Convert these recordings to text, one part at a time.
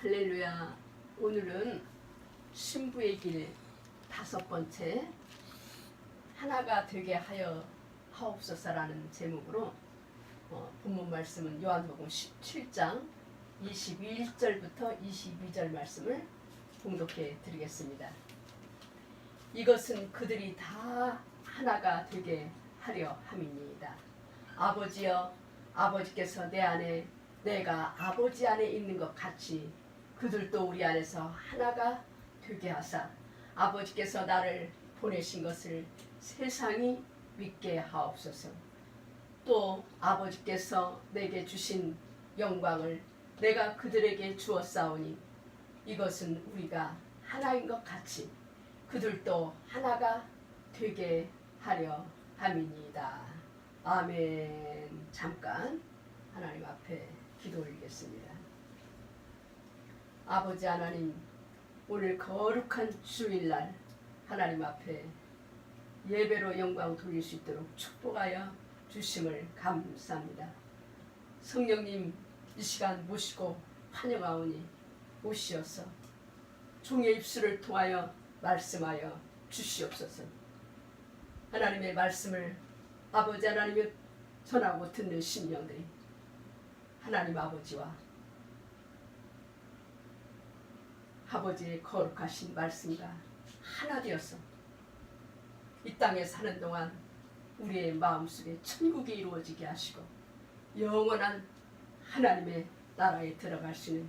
할렐루야. 오늘은 신부의 길 5번째 하나가 되게 하여 하옵소서라는 제목으로 본문 말씀은 요한복음 17장 21절부터 22절 말씀을 봉독해 드리겠습니다. 이것은 그들이 다 하나가 되게 하려 함이니이다. 아버지여, 아버지께서 내 안에 내가 아버지 안에 있는 것 같이 그들도 우리 안에서 하나가 되게 하사 아버지께서 나를 보내신 것을 세상이 믿게 하옵소서. 또 아버지께서 내게 주신 영광을 내가 그들에게 주었사오니 이것은 우리가 하나인 것 같이 그들도 하나가 되게 하려 함이니이다. 아멘. 잠깐 하나님 앞에 기도 올리겠습니다. 아버지 하나님, 오늘 거룩한 주일날 하나님 앞에 예배로 영광 돌릴 수 있도록 축복하여 주심을 감사합니다. 성령님, 이 시간 모시고 환영하오니 오시어서 종의 입술을 통하여 말씀하여 주시옵소서. 하나님의 말씀을 아버지 하나님의 전하고 듣는 심령들이 하나님 아버지와 아버지의 거룩하신 말씀과 하나 되어서 이 땅에 사는 동안 우리의 마음속에 천국이 이루어지게 하시고 영원한 하나님의 나라에 들어갈 수 있는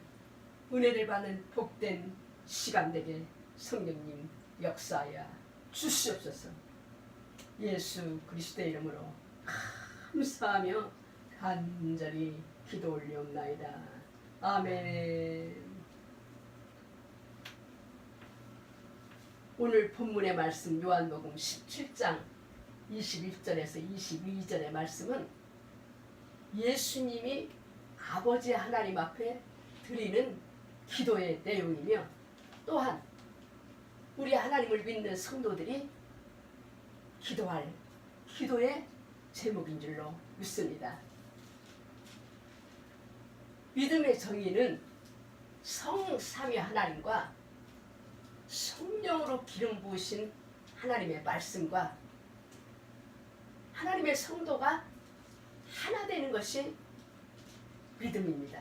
은혜를 받는 복된 시간 되게 성령님 역사하여 주시옵소서. 예수 그리스도의 이름으로 감사하며 간절히 기도 올리옵나이다. 아멘. 오늘 본문의 말씀 요한복음 17장 21절에서 22절의 말씀은 예수님이 아버지 하나님 앞에 드리는 기도의 내용이며 또한 우리 하나님을 믿는 성도들이 기도할 기도의 제목인 줄로 믿습니다. 믿음의 정의는 성삼위 하나님과 성령으로 기름 부으신 하나님의 말씀과 하나님의 성도가 하나 되는 것이 믿음입니다.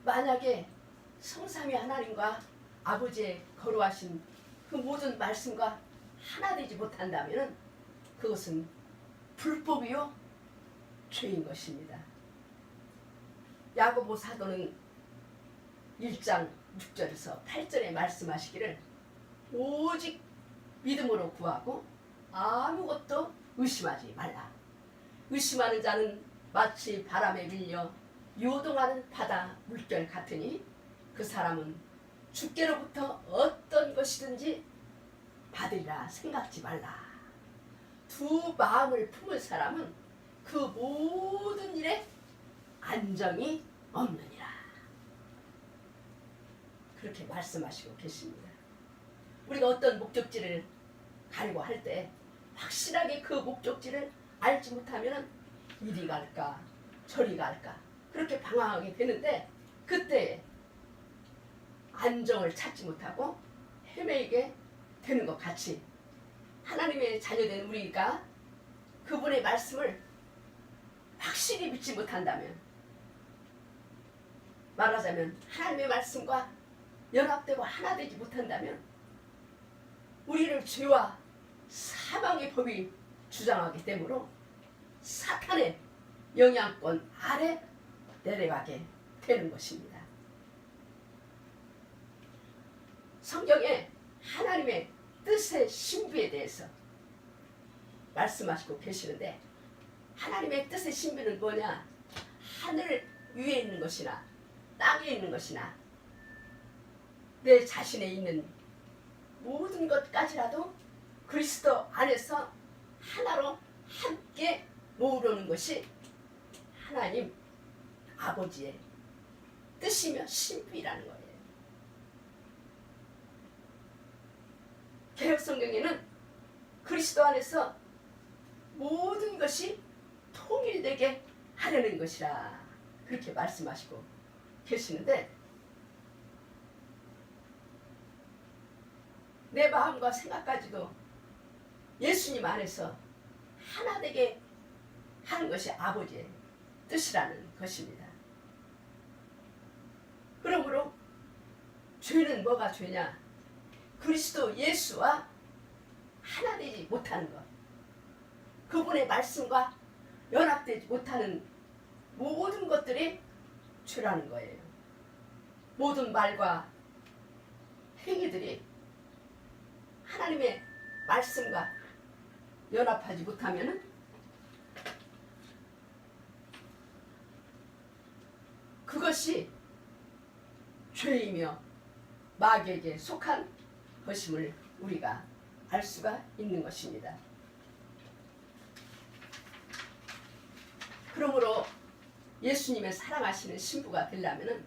만약에 성삼위 하나님과 아버지의 거룩하신 그 모든 말씀과 하나 되지 못한다면 그것은 불법이요 죄인 것입니다. 야고보 사도는 1장 6절에서 8절에 말씀하시기를 오직 믿음으로 구하고 아무것도 의심하지 말라. 의심하는 자는 마치 바람에 밀려 요동하는 바다 물결 같으니 그 사람은 주께로부터 어떤 것이든지 받으리라 생각지 말라. 두 마음을 품은 사람은 그 모든 일에 안정이 없느니라. 그렇게 말씀하시고 계십니다. 우리가 어떤 목적지를 가려고 할 때 확실하게 그 목적지를 알지 못하면 이리 갈까 저리 갈까 그렇게 방황하게 되는데 그때 안정을 찾지 못하고 헤매이게 되는 것 같이 하나님의 자녀된 우리가 그분의 말씀을 확실히 믿지 못한다면 말하자면 하나님의 말씀과 연합되고 하나 되지 못한다면 우리를 죄와 사망의 법이 주장하기 때문에 사탄의 영향권 아래 내려가게 되는 것입니다. 성경에 하나님의 뜻의 신비에 대해서 말씀하시고 계시는데 하나님의 뜻의 신비는 뭐냐? 하늘 위에 있는 것이나 땅에 있는 것이나 내 자신에 있는 모든 것까지라도 그리스도 안에서 하나로 함께 모으려는 것이 하나님 아버지의 뜻이며 신비라는 거예요. 개혁성경에는 그리스도 안에서 모든 것이 통일되게 하려는 것이라 그렇게 말씀하시고 계시는데 내 마음과 생각까지도 예수님 안에서 하나 되게 하는 것이 아버지의 뜻이라는 것입니다. 그러므로 죄는 뭐가 죄냐? 그리스도 예수와 하나 되지 못하는 것, 그분의 말씀과 연합되지 못하는 모든 것들이 죄라는 거예요. 모든 말과 행위들이 하나님의 말씀과 연합하지 못하면 그것이 죄이며 마귀에게 속한 것임을 우리가 알 수가 있는 것입니다. 그러므로 예수님의 사랑하시는 신부가 되려면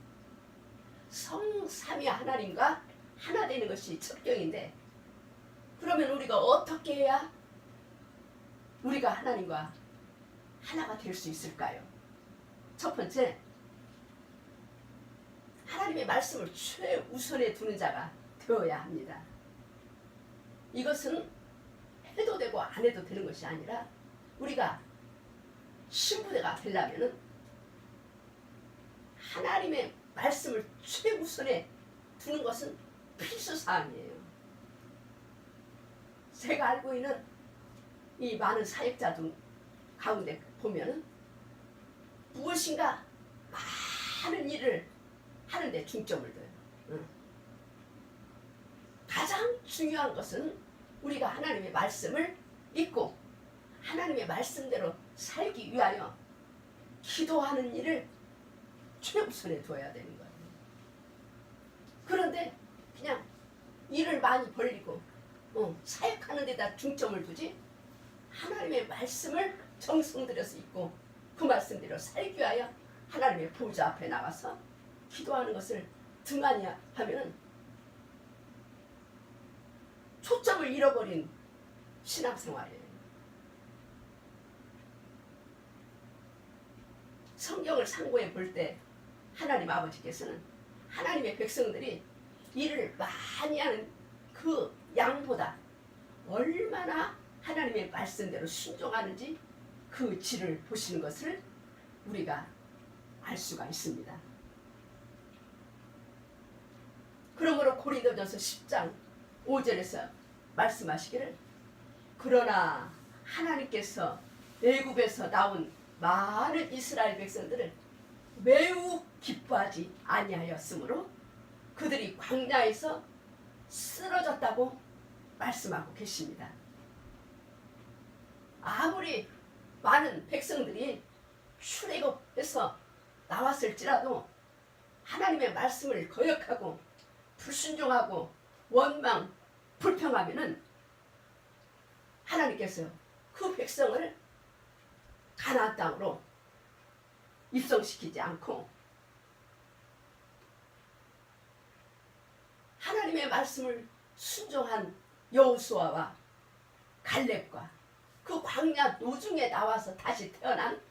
성삼위 하나님과 하나 되는 것이 첫경인데, 그러면 우리가 어떻게 해야 우리가 하나님과 하나가 될 수 있을까요? 첫 번째, 하나님의 말씀을 최우선에 두는 자가 되어야 합니다. 이것은 해도 되고 안 해도 되는 것이 아니라 우리가 신부대가 되려면 하나님의 말씀을 최우선에 두는 것은 필수사항이에요. 제가 알고 있는 이 많은 사역자들 가운데 보면은 무엇인가 많은 일을 하는데 중점을 둬요. 가장 중요한 것은 우리가 하나님의 말씀을 읽고 하나님의 말씀대로 살기 위하여 기도하는 일을 최우선에 두어야 되는 거예요. 그런데 그냥 일을 많이 벌리고 사역하는 데다 중점을 두지 하나님의 말씀을 정성 들여서 읽고 그 말씀대로 살기 위하여 하나님의 보좌 앞에 나가서 기도하는 것을 등한히 하면은 초점을 잃어버린 신앙생활이에요. 성경을 상고해 볼 때 하나님 아버지께서는 하나님의 백성들이 일을 많이 하는 그 양보다 얼마나 하나님의 말씀대로 순종하는지 그 질을 보시는 것을 우리가 알 수가 있습니다. 그러므로 고린도전서 10장 5절에서 말씀하시기를, 그러나 하나님께서 애굽에서 나온 많은 이스라엘 백성들을 매우 기뻐하지 아니하였으므로 그들이 광야에서 쓰러졌다고 말씀하고 계십니다. 아무리 많은 백성들이 출애굽에서 나왔을지라도 하나님의 말씀을 거역하고 불순종하고 원망 불평하면은 하나님께서 그 백성을 가나안 땅으로 입성시키지 않고 하나님의 말씀을 순종한 여호수아와 갈렙과 그 광야 노중에 나와서 다시 태어난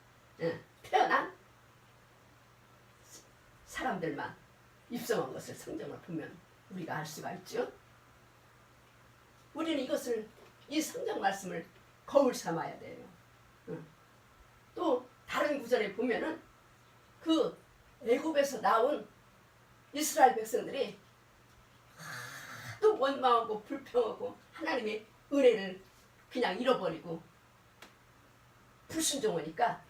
사람들만 입성한 것을 성경을 보면 우리가 알 수가 있죠. 우리는 이 성경 말씀을 거울 삼아야 돼요. 또 다른 구절에 보면은 그 애굽에서 나온 이스라엘 백성들이 하도 원망하고 불평하고 하나님의 은혜를 그냥 잃어버리고 불순종하니까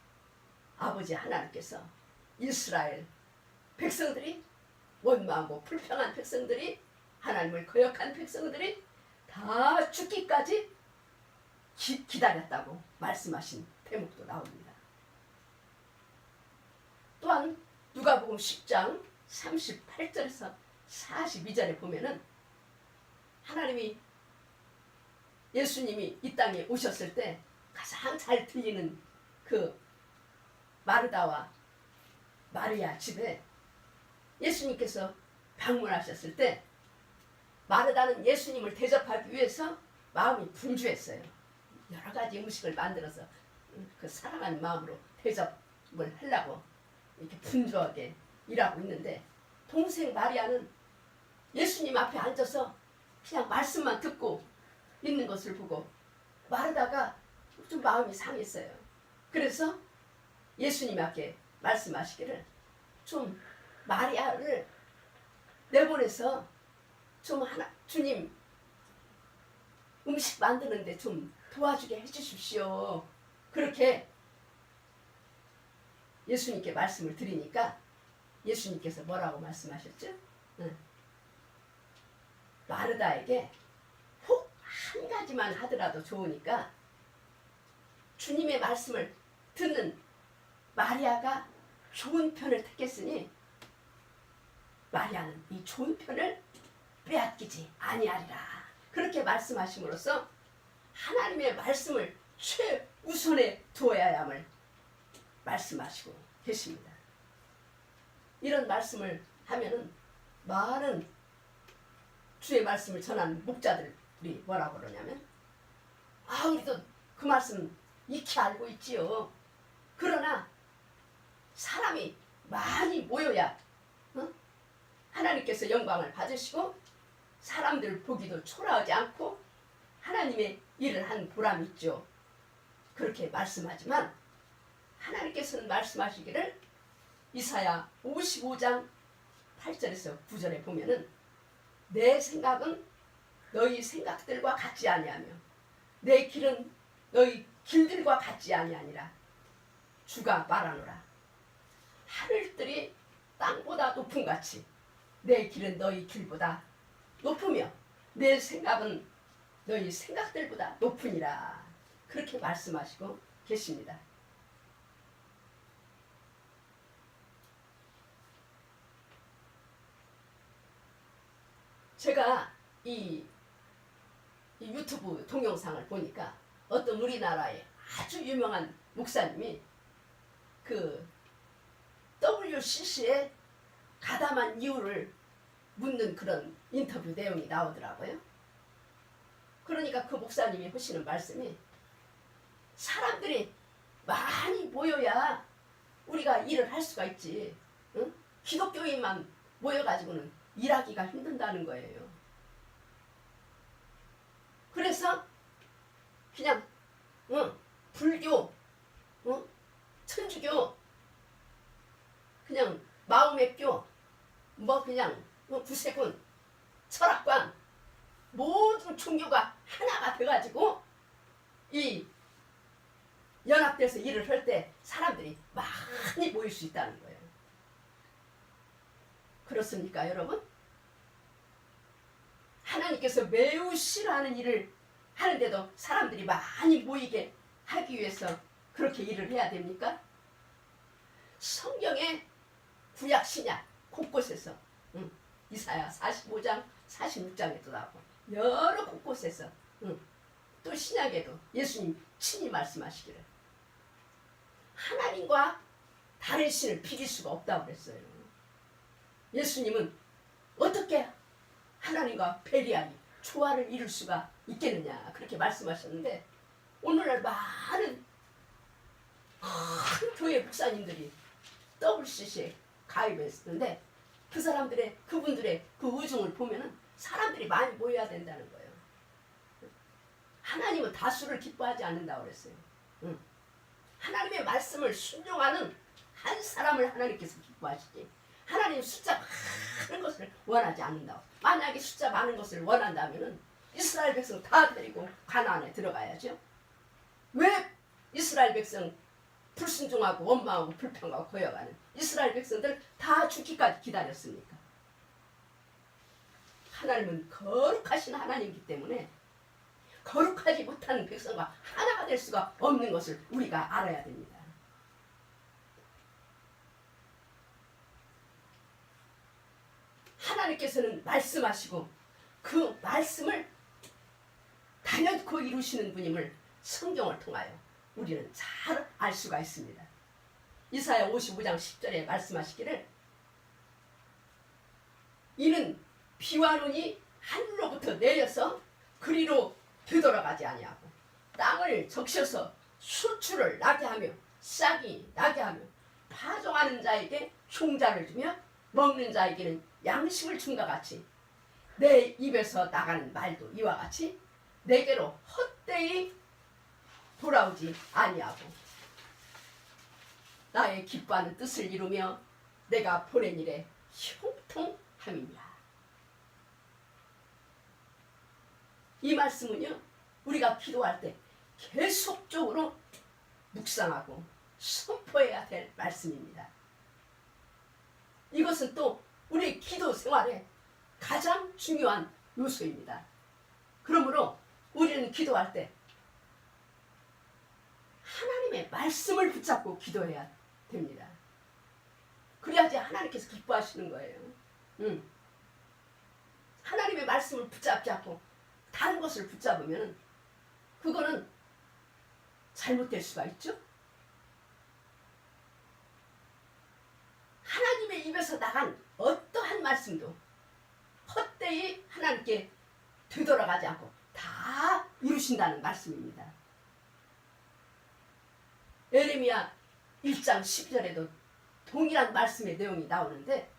아버지 하나님께서 이스라엘 백성들이 원망하고 불평한 백성들이 하나님을 거역한 백성들이 다 죽기까지 기다렸다고 말씀하신 대목도 나옵니다. 또한 누가복음 10장 38절에서 42절에 보면은 하나님이 예수님이 이 땅에 오셨을 때 가장 잘 들리는 그 마르다와 마리아 집에 예수님께서 방문하셨을 때 마르다는 예수님을 대접하기 위해서 마음이 분주했어요. 여러 가지 음식을 만들어서 그 사랑하는 마음으로 대접을 하려고 이렇게 분주하게 일하고 있는데, 동생 마리아는 예수님 앞에 앉아서 그냥 말씀만 듣고 있는 것을 보고 마르다가 좀 마음이 상했어요. 그래서 예수님 앞에 말씀하시기를 좀 마리아를 내보내서 좀 주님 음식 만드는데 좀 도와주게 해주십시오. 그렇게 예수님께 말씀을 드리니까 예수님께서 뭐라고 말씀하셨죠? 마르다에게 혹 한 가지만 하더라도 좋으니까 주님의 말씀을 듣는 마리아가 좋은 편을 택했으니 마리아는 이 좋은 편을 빼앗기지 아니하리라. 그렇게 말씀하심으로써 하나님의 말씀을 최우선에 두어야 함을 말씀하시고 계십니다. 이런 말씀을 하면은 많은 주의 말씀을 전하는 목자들이 뭐라고 그러냐면 우리도 그 말씀 익히 알고 있지요. 그러나 사람이 많이 모여야 하나님께서 영광을 받으시고 사람들 보기도 초라하지 않고 하나님의 일을 한 보람이 있죠. 그렇게 말씀하지만 하나님께서는 말씀하시기를 이사야 55장 8절에서 9절에 보면은 내 생각은 너희 생각들과 같지 아니하며 내 길은 너희 길들과 같지 아니하니라. 주가 말하노라. 하늘들이 땅보다 높음같이 내 길은 너희 길보다 높으며 내 생각은 너희 생각들보다 높으니라. 그렇게 말씀하시고 계십니다. 제가 이 유튜브 동영상을 보니까 어떤 우리나라의 아주 유명한 목사님이 그 WCC에 가담한 이유를 묻는 그런 인터뷰 내용이 나오더라고요. 그러니까 그 목사님이 하시는 말씀이 사람들이 많이 모여야 우리가 일을 할 수가 있지. 응? 기독교인만 모여가지고는 일하기가 힘든다는 거예요. 그래서 그냥 불교, 천주교, 그냥 마음의교, 그냥 구세군, 철학관 모든 종교가 하나가 돼가지고 이 연합돼서 일을 할 때 사람들이 많이 모일 수 있다는 거예요. 그렇습니까, 여러분? 하나님께서 매우 싫어하는 일을 하는데도 사람들이 많이 모이게 하기 위해서 그렇게 일을 해야 됩니까? 성경의 구약 신약 곳곳에서 이사야 45장 46장에도 나오고 여러 곳곳에서 또 신약에도 예수님 친히 말씀하시기를 하나님과 다른 신을 비길 수가 없다고 그랬어요. 예수님은 어떻게 하나님과 베리하니 조화를 이룰 수가 있겠느냐 그렇게 말씀하셨는데 오늘날 많은 큰 교회 목사님들이 WCC에 가입했었는데 그분들의 그 의중을 보면은 사람들이 많이 모여야 된다는 거예요. 하나님은 다수를 기뻐하지 않는다고 그랬어요. 하나님의 말씀을 순종하는 한 사람을 하나님께서 기뻐하시지 하나님 숫자 많은 것을 원하지 않는다고. 만약에 숫자 많은 것을 원한다면은 이스라엘 백성 다 데리고 가나안에 들어가야죠. 왜 이스라엘 백성 불순종하고 원망하고 불평하고 거여가는 이스라엘 백성들 다 죽기까지 기다렸습니까? 하나님은 거룩하신 하나님이기 때문에 거룩하지 못하는 백성과 하나가 될 수가 없는 것을 우리가 알아야 됩니다. 하나님께서는 말씀하시고 그 말씀을 단연코 이루시는 분임을 성경을 통하여 우리는 잘 알 수가 있습니다. 이사야 55장 10절에 말씀하시기를 이는 비와 눈이 하늘로부터 내려서 그리로 되돌아가지 아니하고 땅을 적셔서 수출을 나게 하며 싹이 나게 하며 파종하는 자에게 총자를 주며 먹는 자에게는 양식을 줌과 같이 내 입에서 나가는 말도 이와 같이 내게로 헛되이 돌아오지 아니하고 나의 기뻐하는 뜻을 이루며 내가 보낸 일에 형통함이니라. 이 말씀은요, 우리가 기도할 때 계속적으로 묵상하고 선포해야 될 말씀입니다. 이것은 또 우리 기도 생활에 가장 중요한 요소입니다. 그러므로 우리는 기도할 때 하나님의 말씀을 붙잡고 기도해야 됩니다. 그래야지 하나님께서 기뻐하시는 거예요. 하나님의 말씀을 붙잡지 않고 다른 것을 붙잡으면 그거는 잘못될 수가 있죠. 하나님의 입에서 나간 어떠한 말씀도 헛되이 하나님께 되돌아가지 않고 다 이루신다는 말씀입니다. 예레미야 1장 12절에도 동일한 말씀의 내용이 나오는데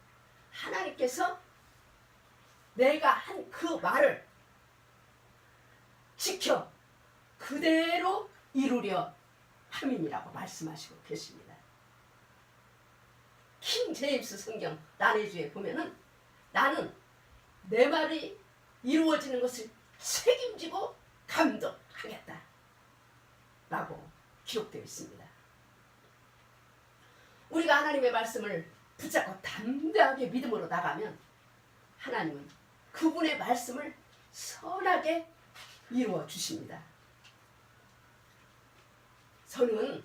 하나님께서 내가 한 그 말을 지켜 그대로 이루려 함이라고 말씀하시고 계십니다. 킹 제임스 성경 난해주에 보면은 나는 내 말이 이루어지는 것을 책임지고 감독하겠다 라고 기록되어 있습니다. 우리가 하나님의 말씀을 붙잡고 담대하게 믿음으로 나가면 하나님은 그분의 말씀을 선하게 이루어 주십니다. 저는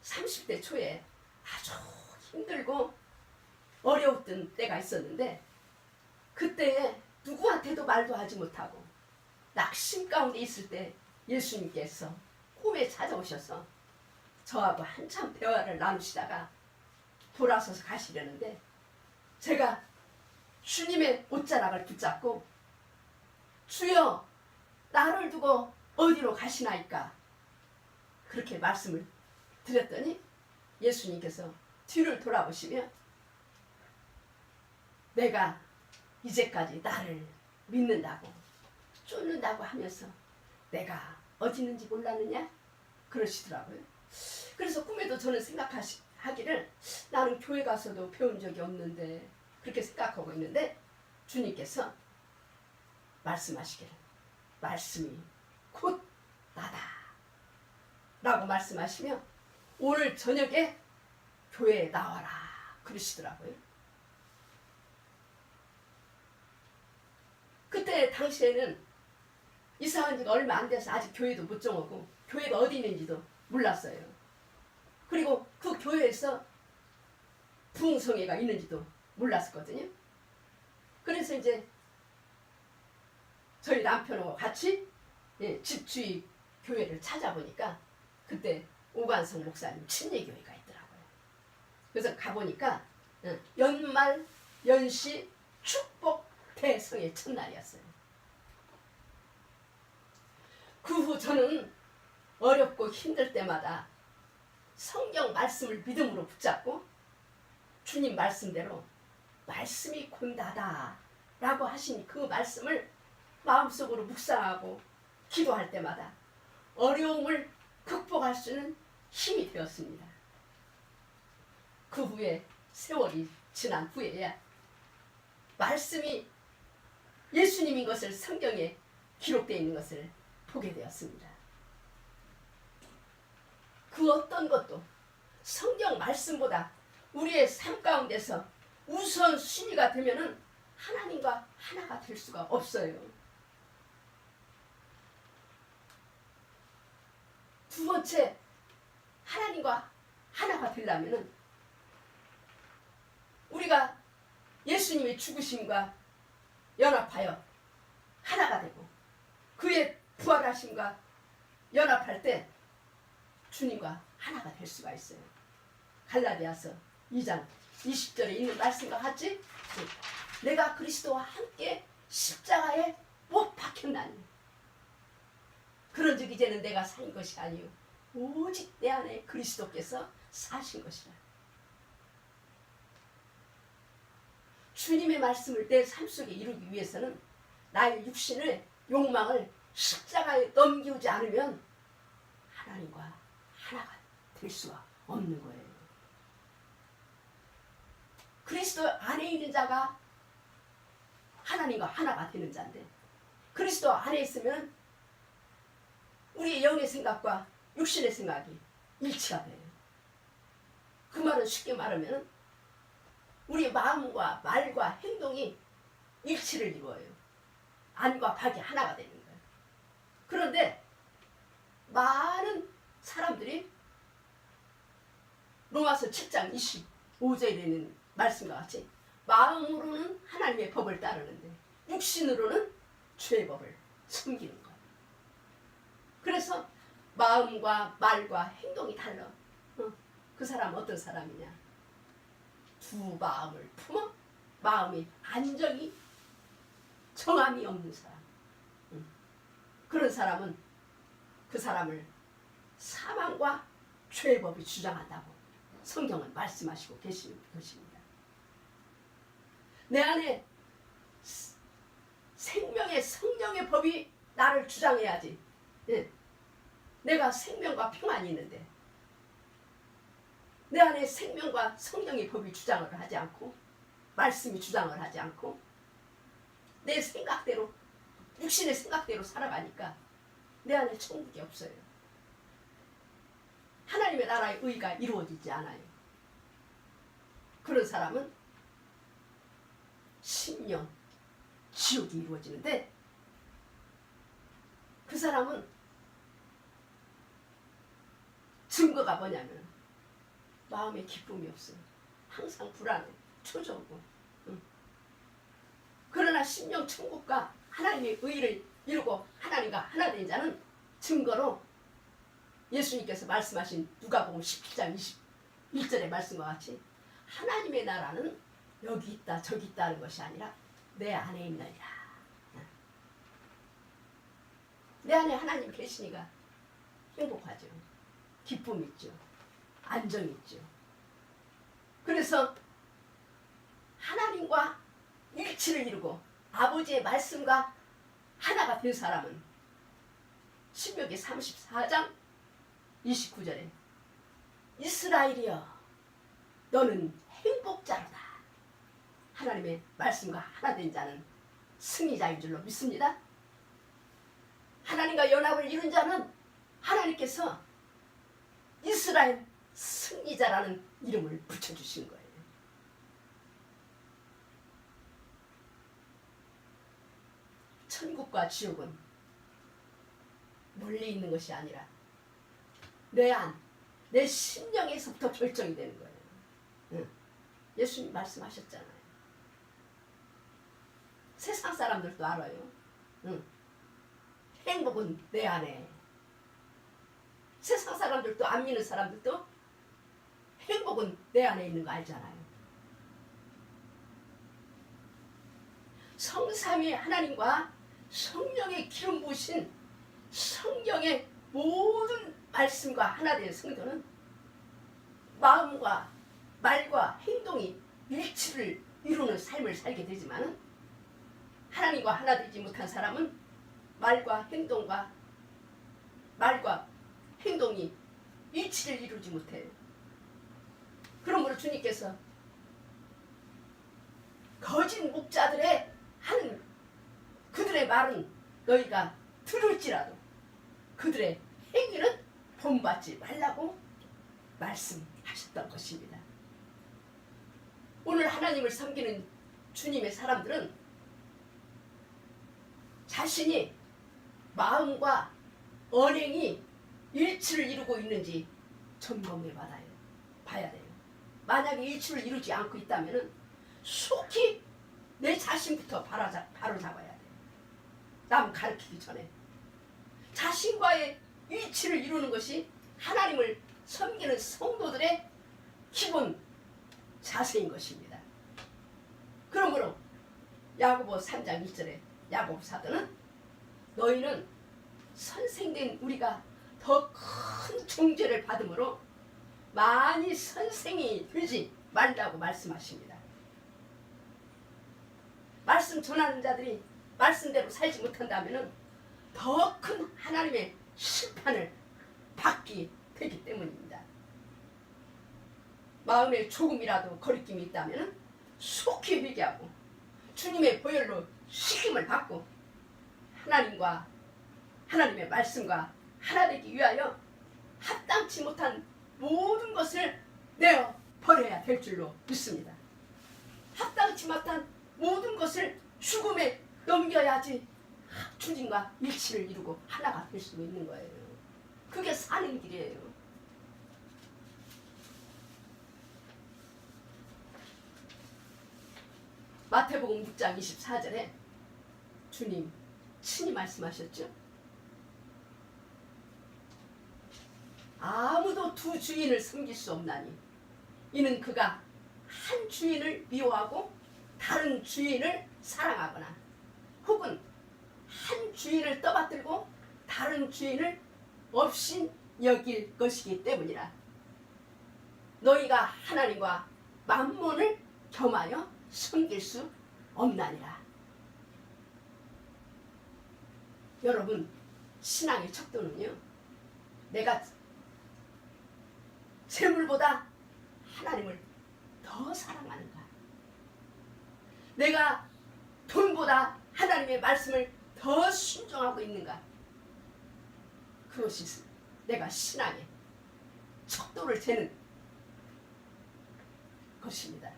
30대 초에 아주 힘들고 어려웠던 때가 있었는데 그때에 누구한테도 말도 하지 못하고 낙심 가운데 있을 때 예수님께서 꿈에 찾아오셔서 저하고 한참 대화를 나누시다가 돌아서서 가시려는데 제가 주님의 옷자락을 붙잡고 주여 나를 두고 어디로 가시나이까 그렇게 말씀을 드렸더니 예수님께서 뒤를 돌아보시며 내가 이제까지 나를 믿는다고 쫓는다고 하면서 내가 어디 있는지 몰랐느냐 그러시더라고요. 그래서 꿈에도 저는 생각하기를 나는 교회 가서도 배운 적이 없는데 그렇게 생각하고 있는데 주님께서 말씀하시기를 말씀이 곧 나다 라고 말씀하시며 오늘 저녁에 교회에 나와라 그러시더라고요. 그때 당시에는 이사한 지가 얼마 안 돼서 아직 교회도 못 정하고 교회가 어디 있는지도 몰랐어요. 그리고 그 교회에서 부흥성회가 있는지도 몰랐었거든요. 그래서 이제 저희 남편하고 같이 집주위 교회를 찾아보니까 그때 오관성 목사님 침례교회가 있더라고요. 그래서 가보니까 연말 연시 축복 대성의 첫날이었어요. 그 후 저는 어렵고 힘들 때마다 성경 말씀을 믿음으로 붙잡고 주님 말씀대로 말씀이 곧나다 라고 하신 그 말씀을 마음속으로 묵상하고 기도할 때마다 어려움을 극복할 수 있는 힘이 되었습니다. 그 후에 세월이 지난 후에야 말씀이 예수님인 것을 성경에 기록되어 있는 것을 보게 되었습니다. 그 어떤 것도 성경 말씀보다 우리의 삶 가운데서 우선순위가 되면은 하나님과 하나가 될 수가 없어요. 두 번째, 하나님과 하나가 되려면은 우리가 예수님의 죽으심과 연합하여 하나가 되고 그의 부활하심과 연합할 때 주님과 하나가 될 수가 있어요. 갈라디아서 2장 20절에 있는 말씀과 같이 내가 그리스도와 함께 십자가에 못 박혔나니 그런즉 이제는 내가 산 것이 아니요 오직 내 안에 그리스도께서 사신 것이라. 주님의 말씀을 내 삶 속에 이루기 위해서는 나의 육신의 욕망을 십자가에 넘기지 않으면 하나님과 하나가 될 수가 없는 거예요. 그리스도 안에 있는 자가 하나님과 하나가 되는 자인데, 그리스도 안에 있으면 우리의 영의 생각과 육신의 생각이 일치가 돼요. 그 말은 쉽게 말하면 우리의 마음과 말과 행동이 일치를 이루어요. 안과 밖이 하나가 되는 거예요. 그런데 많은 사람들이 로마서 7장 25절에 있는 말씀과 같이 마음으로는 하나님의 법을 따르는데 육신으로는 죄의 법을 숨기는 거예요. 그래서 마음과 말과 행동이 달라. 그 사람은 어떤 사람이냐? 두 마음을 품어 마음이 안정이 정함이 없는 사람. 그런 사람은 그 사람을 사망과 죄의 법이 주장한다고 성경은 말씀하시고 계시는 것입니다. 내 안에 생명의 성령의 법이 나를 주장해야지. 내가 생명과 평안이 있는데 내 안에 생명과 성령의 법이 주장을 하지 않고 말씀이 주장을 하지 않고 내 생각대로 육신의 생각대로 살아가니까 내 안에 천국이 없어요. 하나님의 나라의 의가 이루어지지 않아요. 그런 사람은 심령 지옥이 이루어지는데 그 사람은 증거가 뭐냐면 마음에 기쁨이 없어요. 항상 불안해, 초조하고. 그러나 심령 천국과 하나님의 의를 이루고 하나님과 하나 된 자는 증거로 예수님께서 말씀하신 누가복음 17장 21절의 말씀과 같이 하나님의 나라는 여기 있다 저기 있다는 것이 아니라 내 안에 있느니라. 내 안에 하나님 계시니까 행복하죠. 기쁨 있죠. 안정 있죠. 그래서 하나님과 일치를 이루고 아버지의 말씀과 하나가 된 사람은 신명기 34장 29절에 이스라엘이여 너는 행복자로다. 하나님의 말씀과 하나 된 자는 승리자인 줄로 믿습니다. 하나님과 연합을 이룬 자는 하나님께서 이스라엘 승리자라는 이름을 붙여주신 거예요. 천국과 지옥은 멀리 있는 것이 아니라 내 안, 내 심령에서부터 결정이 되는 거예요. 예수님 말씀하셨잖아요. 세상 사람들도 알아요. 행복은 내 안에. 세상 사람들도 안 믿는 사람들도 행복은 내 안에 있는 거 알잖아요. 성삼위 하나님과 성령의 기름 부으신 성경의 모든 말씀과 하나 된 성도는 마음과 말과 행동이 일치를 이루는 삶을 살게 되지만 하나님과 하나 되지 못한 사람은 말과 행동이 일치를 이루지 못해요. 그러므로 주님께서 거짓 목자들의 하는 그들의 말은 너희가 들을지라도 그들의 행위는 본받지 말라고 말씀하셨던 것입니다. 오늘 하나님을 섬기는 주님의 사람들은 자신이 마음과 언행이 일치를 이루고 있는지 점검해 봐야 돼요. 만약에 일치를 이루지 않고 있다면 속히 내 자신부터 바로 잡아야 돼요. 남 가르치기 전에 자신과의 일치를 이루는 것이 하나님을 섬기는 성도들의 기본 자세인 것입니다. 그러므로 야고보 3장 1절에 야고보 사도는 너희는 선생된 우리가 더 큰 정죄를 받음으로 많이 선생이 되지 말라고 말씀하십니다. 말씀 전하는 자들이 말씀대로 살지 못한다면 더 큰 하나님의 심판을 받게 되기 때문입니다. 마음에 조금이라도 거리낌이 있다면 속히 회개하고 주님의 보혈로 씻김을 받고 하나님과 하나님의 말씀과 하나 되기 위하여 합당치 못한 모든 것을 내어 버려야 될 줄로 믿습니다. 합당치 못한 모든 것을 죽음에 넘겨야지 주님과 일치를 이루고 하나가 될 수 있는 거예요. 그게 사는 길이에요. 마태복음 6장 24절에 주님 친히 말씀하셨죠. 아무도 두 주인을 섬길 수 없나니 이는 그가 한 주인을 미워하고 다른 주인을 사랑하거나 혹은 한 주인을 떠받들고 다른 주인을 없인 여길 것이기 때문이라. 너희가 하나님과 만몬을 겸하여 섬길 수 없나니라. 여러분, 신앙의 척도는요, 내가 재물보다 하나님을 더 사랑하는가, 내가 돈보다 하나님의 말씀을 더 순종하고 있는가, 그것이 내가 신앙의 척도를 재는 것입니다.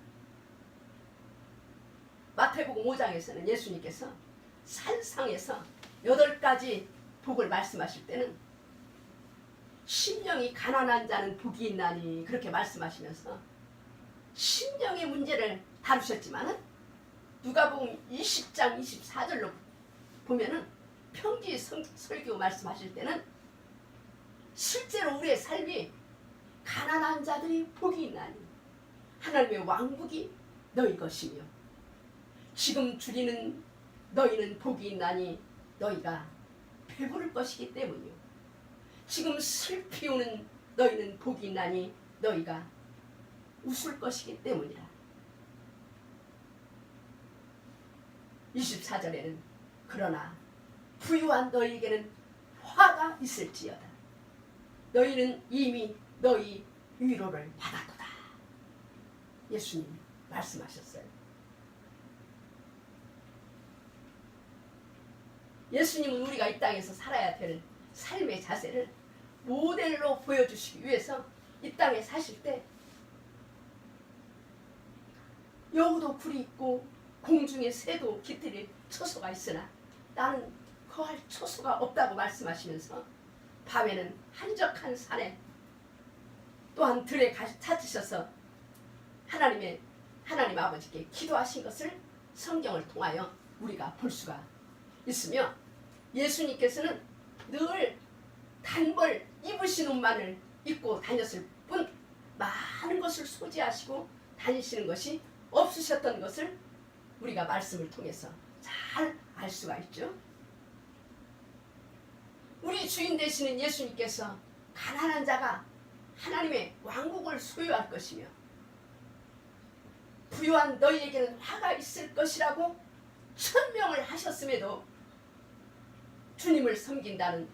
마태복음 5장에서는 예수님께서 산상에서 8가지 복을 말씀하실 때는 심령이 가난한 자는 복이 있나니 그렇게 말씀하시면서 심령의 문제를 다루셨지만 누가복음 20장 24절로 보면은 평지 설교 말씀하실 때는 실제로 우리의 삶이 가난한 자들이 복이 있나니 하나님의 왕국이 너희 것이며 지금 줄이는 너희는 복이 있나니 너희가 배부를 것이기 때문이요 지금 슬피 우는 너희는 복이 있나니 너희가 웃을 것이기 때문이라. 24절에는 그러나 부유한 너희에게는 화가 있을지어다. 너희는 이미 너희 위로를 받았도다. 예수님 말씀하셨어요. 예수님은 우리가 이 땅에서 살아야 될 삶의 자세를 모델로 보여주시기 위해서 이 땅에 사실 때 여우도 굴이 있고 공중에 새도 깃들일 처소가 있으나 나는 거할 처소가 없다고 말씀하시면서 밤에는 한적한 산에 또한 들에 찾으셔서 하나님 아버지께 기도하신 것을 성경을 통하여 우리가 볼 수가 있으며 예수님께서는 늘 단벌 입으신 옷만을 입고 다녔을 뿐 많은 것을 소지하시고 다니시는 것이 없으셨던 것을 우리가 말씀을 통해서 잘 알 수가 있죠. 우리 주인 되시는 예수님께서 가난한 자가 하나님의 왕국을 소유할 것이며 부유한 너희에게는 화가 있을 것이라고 천명을 하셨음에도 주님을 섬긴다는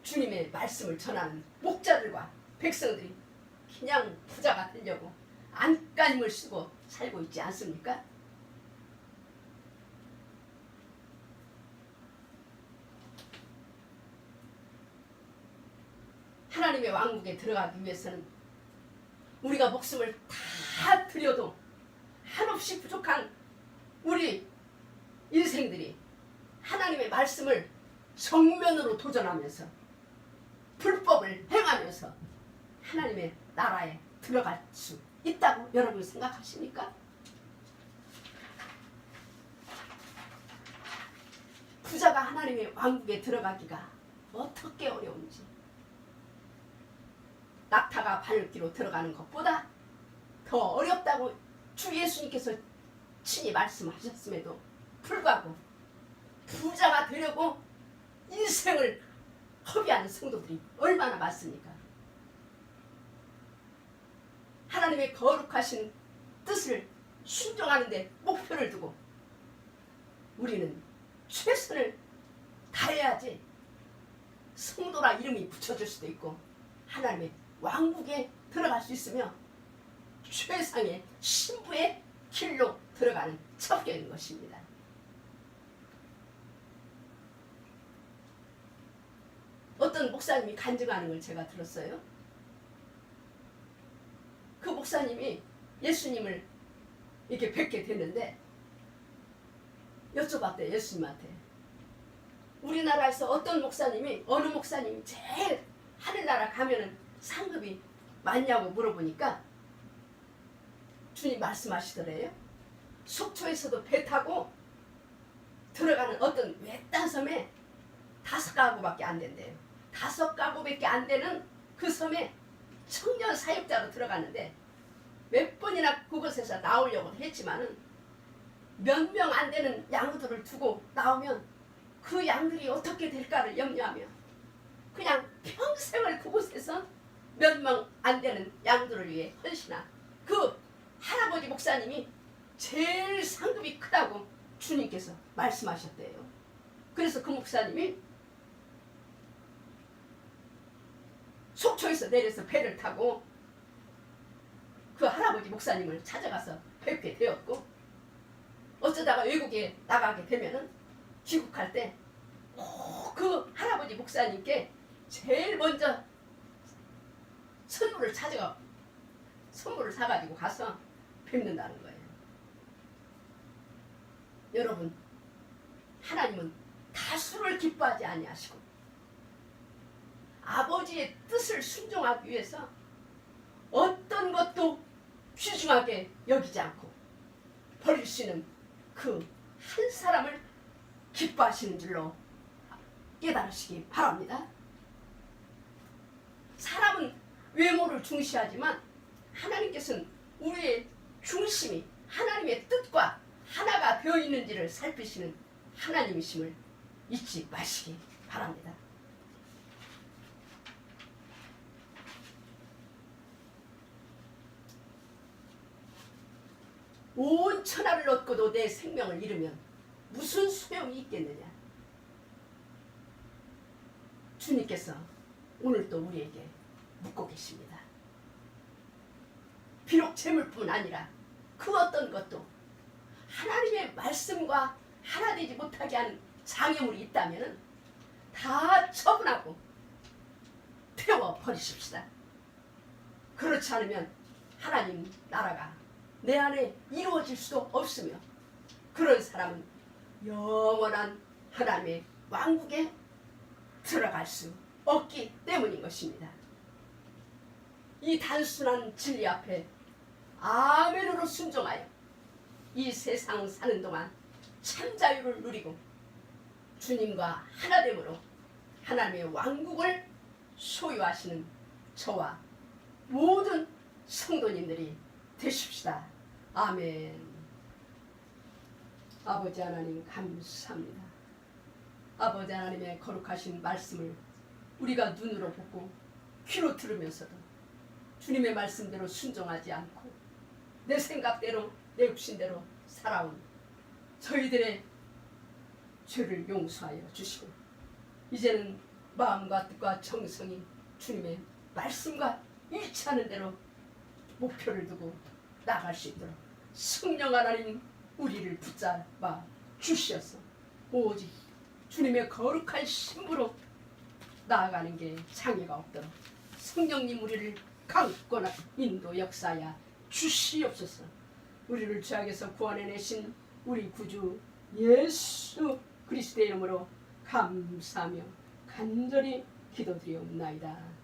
주님의 말씀을 전하는 목자들과 백성들이 그냥 부자가 되려고 안간힘을 쓰고 살고 있지 않습니까? 하나님의 왕국에 들어가기 위해서는 우리가 목숨을 다 드려도 한없이 부족한 우리 인생들이 하나님의 말씀을 정면으로 도전하면서 불법을 행하면서 하나님의 나라에 들어갈 수 있다고 여러분 생각하십니까? 부자가 하나님의 왕국에 들어가기가 어떻게 어려운지 낙타가 바늘기로 들어가는 것보다 더 어렵다고 주 예수님께서 친히 말씀하셨음에도 불구하고 부자가 되려고 인생을 허비하는 성도들이 얼마나 많습니까? 하나님의 거룩하신 뜻을 순종하는 데 목표를 두고 우리는 최선을 다해야지 성도라 이름이 붙여질 수도 있고 하나님의 왕국에 들어갈 수 있으며 최상의 신부의 길로 들어가는 첩경인 것입니다. 어떤 목사님이 간증하는 걸 제가 들었어요. 그 목사님이 예수님을 이렇게 뵙게 됐는데 여쭤봤대요. 예수님한테. 우리나라에서 어떤 목사님이 어느 목사님이 제일 하늘나라 가면은 상급이 많냐고 물어보니까 주님 말씀하시더래요. 속초에서도 배 타고 들어가는 어떤 외딴 섬에 5가구밖에 안 된대요. 5가구밖에 안 되는 그 섬에 청년 사역자로 들어갔는데 몇 번이나 그곳에서 나오려고 했지만은 몇 명 안 되는 양들을 두고 나오면 그 양들이 어떻게 될까를 염려하며 그냥 평생을 그곳에서 몇 명 안 되는 양들을 위해 헌신한 그 할아버지 목사님이 제일 상급이 크다고 주님께서 말씀하셨대요. 그래서 그 목사님이 속초에서 내려서 배를 타고 그 할아버지 목사님을 찾아가서 뵙게 되었고 어쩌다가 외국에 나가게 되면은 귀국할 때 그 할아버지 목사님께 제일 먼저 선물을 사가지고 가서 뵙는다는 거예요. 여러분, 하나님은 다수를 기뻐하지 아니하시고 아버지의 뜻을 순종하기 위해서 어떤 것도 귀중하게 여기지 않고 버릴 수 있는 그 한 사람을 기뻐하시는 줄로 깨달으시기 바랍니다. 사람은 외모를 중시하지만 하나님께서는 우리의 중심이 하나님의 뜻과 하나가 되어 있는지를 살피시는 하나님이심을 잊지 마시기 바랍니다. 온 천하를 얻고도 내 생명을 잃으면 무슨 소용이 있겠느냐. 주님께서 오늘 또 우리에게 묻고 계십니다. 비록 재물뿐 아니라 그 어떤 것도 하나님의 말씀과 하나 되지 못하게 하는 장애물이 있다면 다 처분하고 태워버리십시다. 그렇지 않으면 하나님 나라가 내 안에 이루어질 수도 없으며 그런 사람은 영원한 하나님의 왕국에 들어갈 수 없기 때문인 것입니다. 이 단순한 진리 앞에 아멘으로 순종하여 이 세상 사는 동안 참 자유를 누리고 주님과 하나됨으로 하나님의 왕국을 소유하시는 저와 모든 성도님들이 되십시다. 아멘. 아버지 하나님 감사합니다. 아버지 하나님의 거룩하신 말씀을 우리가 눈으로 보고 귀로 들으면서도 주님의 말씀대로 순종하지 않고 내 생각대로 내 육신대로 살아온 저희들의 죄를 용서하여 주시고 이제는 마음과 뜻과 정성이 주님의 말씀과 일치하는 대로 목표를 두고 나갈 수 있도록 성령 하나님 우리를 붙잡아 주시어서 오직 주님의 거룩한 신부로 나아가는 게 장애가 없도록 성령님 우리를 강권한 인도 역사야 주시옵소서. 우리를 죄악에서 구원해내신 우리 구주 예수 그리스도의 이름으로 감사하며 간절히 기도드리옵나이다.